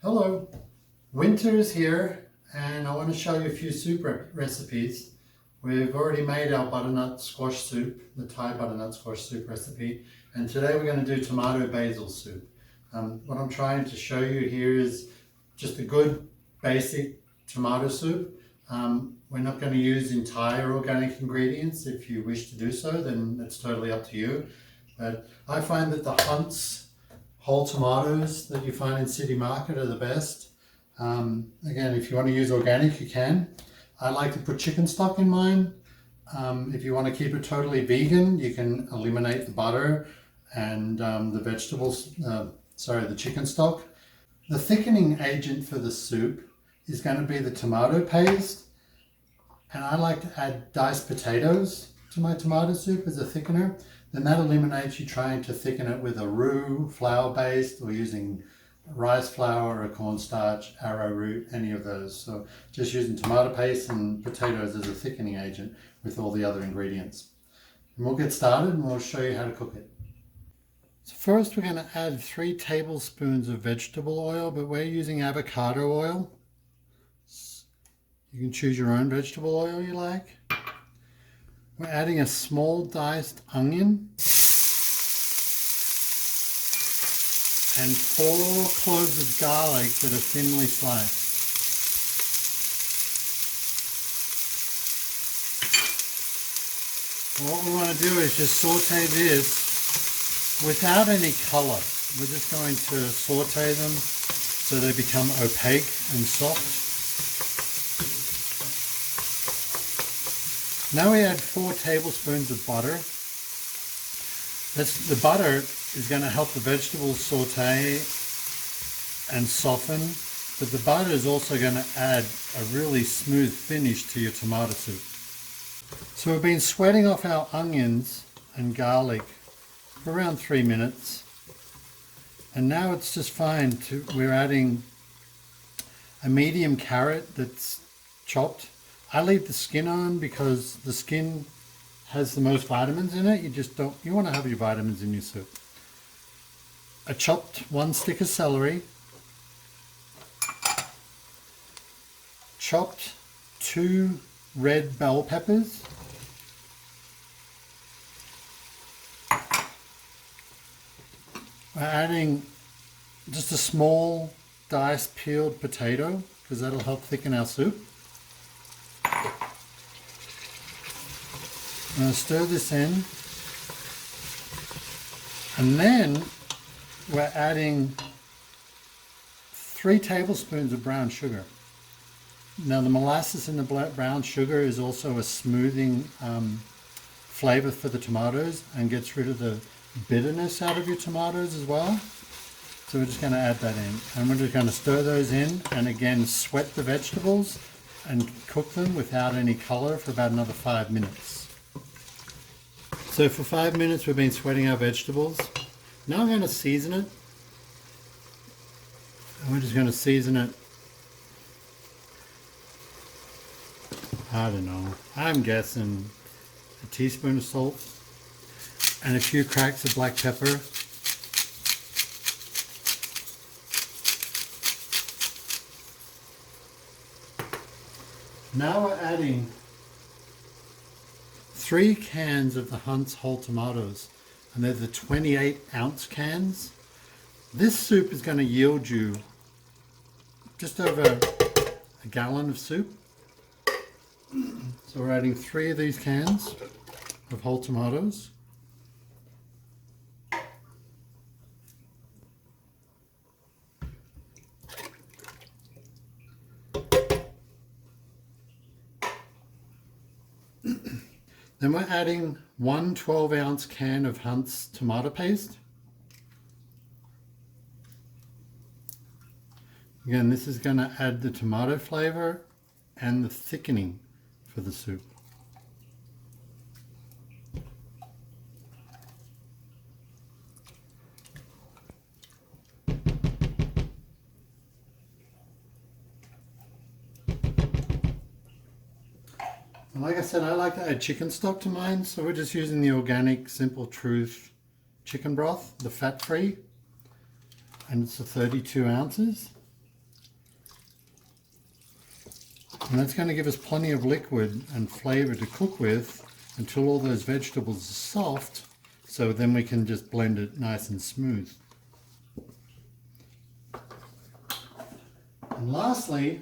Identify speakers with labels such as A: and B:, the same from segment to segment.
A: Hello, winter is here and I want to show you a few soup recipes. We've already made our butternut squash soup, the Thai butternut squash soup recipe, and today we're going to do tomato basil soup. What I'm trying to show you here is just a good basic tomato soup. We're not going to use entire organic ingredients. If you wish to do so, then it's totally up to you. But I find that the Hunt's whole tomatoes that you find in City Market are the best. Again, if you want to use organic, you can. I like to put chicken stock in mine. If you want to keep it totally vegan, you can eliminate the butter and the vegetables, the chicken stock. The thickening agent for the soup is going to be the tomato paste. And I like to add diced potatoes to my tomato soup as a thickener. Then that eliminates you trying to thicken it with a roux, flour-based, or using rice flour or cornstarch, arrowroot, any of those. So just using tomato paste and potatoes as a thickening agent with all the other ingredients. And we'll get started and we'll show you how to cook it. So first we're going to add 3 tablespoons of vegetable oil, but we're using avocado oil. You can choose your own vegetable oil you like. We're adding a small diced onion and 4 cloves of garlic that are thinly sliced. And what we want to do is just saute this without any color. We're just going to saute them so they become opaque and soft. Now we add 4 tablespoons of butter. The butter is going to help the vegetables saute and soften, but the butter is also going to add a really smooth finish to your tomato soup. So we've been sweating off our onions and garlic for around 3 minutes, and now it's just fine. We're adding a medium carrot that's chopped. I leave the skin on because the skin has the most vitamins in it. You want to have your vitamins in your soup. A chopped 1 stick of celery. Chopped 2 red bell peppers. We're adding just a small diced peeled potato because that'll help thicken our soup. I'm going to stir this in, and then we're adding 3 tablespoons of brown sugar. Now the molasses in the brown sugar is also a smoothing flavor for the tomatoes and gets rid of the bitterness out of your tomatoes as well. So we're just going to add that in, and we're just going to stir those in and again sweat the vegetables and cook them without any color for about another 5 minutes. So for 5 minutes we've been sweating our vegetables. Now I'm going to season it. And we're just going to season it, I don't know, I'm guessing a teaspoon of salt and a few cracks of black pepper. Now we're adding 3 cans of the Hunt's whole tomatoes, and they're the 28-ounce cans. This soup is going to yield you just over a gallon of soup. So we're adding 3 of these cans of whole tomatoes. Then we're adding 1 12-ounce can of Hunt's tomato paste. Again, this is going to add the tomato flavor and the thickening for the soup. And like I said, I like to add chicken stock to mine, so we're just using the organic Simple Truth chicken broth, the fat-free, and it's 32 ounces. And that's going to give us plenty of liquid and flavor to cook with until all those vegetables are soft, so then we can just blend it nice and smooth. And lastly,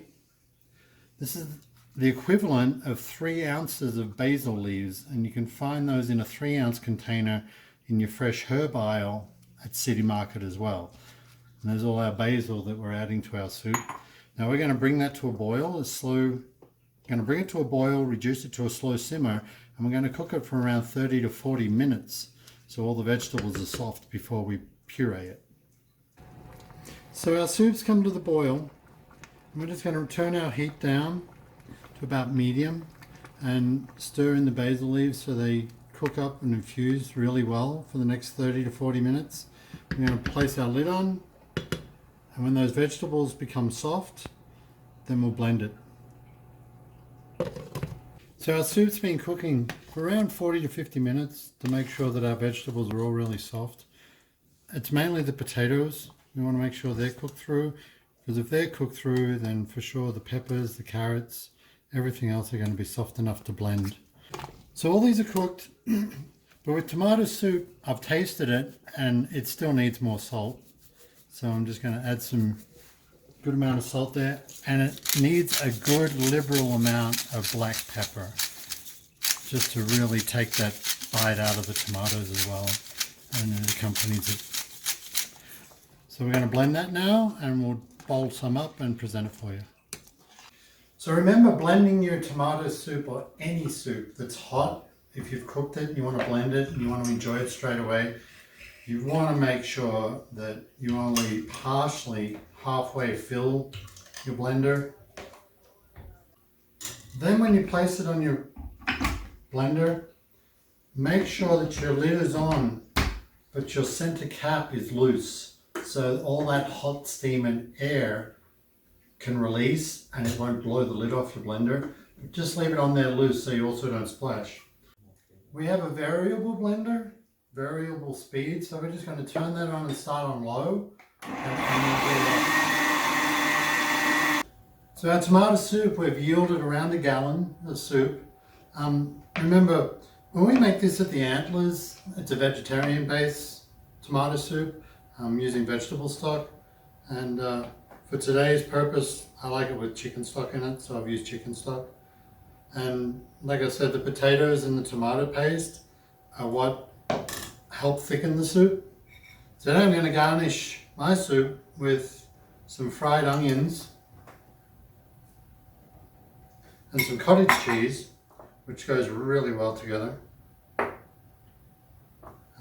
A: this is the equivalent of 3 ounces of basil leaves, and you can find those in a 3-ounce container in your fresh herb aisle at City Market as well. And there's all our basil that we're adding to our soup. Now we're going to bring that to a boil, reduce it to a slow simmer, and we're going to cook it for around 30 to 40 minutes so all the vegetables are soft before we puree it. So our soup's come to the boil. We're just going to turn our heat down to about medium and stir in the basil leaves so they cook up and infuse really well for the next 30 to 40 minutes. We're going to place our lid on, and when those vegetables become soft, then we'll blend it. So our soup's been cooking for around 40 to 50 minutes to make sure that our vegetables are all really soft. It's mainly the potatoes. We want to make sure they're cooked through, because if they're cooked through, then for sure the peppers, the carrots, everything else are going to be soft enough to blend. So all these are cooked, but with tomato soup, I've tasted it and it still needs more salt. So I'm just going to add some good amount of salt there, and it needs a good liberal amount of black pepper just to really take that bite out of the tomatoes as well, and it accompanies it. So we're going to blend that now, and we'll bowl some up and present it for you. So remember, blending your tomato soup or any soup that's hot, if you've cooked it and you want to blend it and you want to enjoy it straight away, you want to make sure that you only partially, halfway fill your blender. Then when you place it on your blender, make sure that your lid is on, but your center cap is loose, so all that hot steam and air can release and it won't blow the lid off your blender. But just leave it on there loose so you also don't splash. We have a variable blender, variable speed, so we're just going to turn that on and start on low. So our tomato soup, we've yielded around a gallon of soup. Remember, when we make this at the Antlers, it's a vegetarian based tomato soup using vegetable stock, and for today's purpose I like it with chicken stock in it, so I've used chicken stock. And like I said, the potatoes and the tomato paste are what help thicken the soup. Today I'm going to garnish my soup with some fried onions and some cottage cheese, which goes really well together. And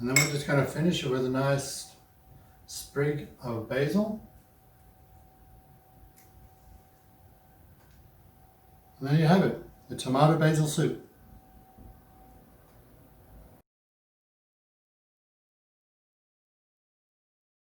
A: then we're just going to finish it with a nice sprig of basil. And there you have it, the tomato basil soup.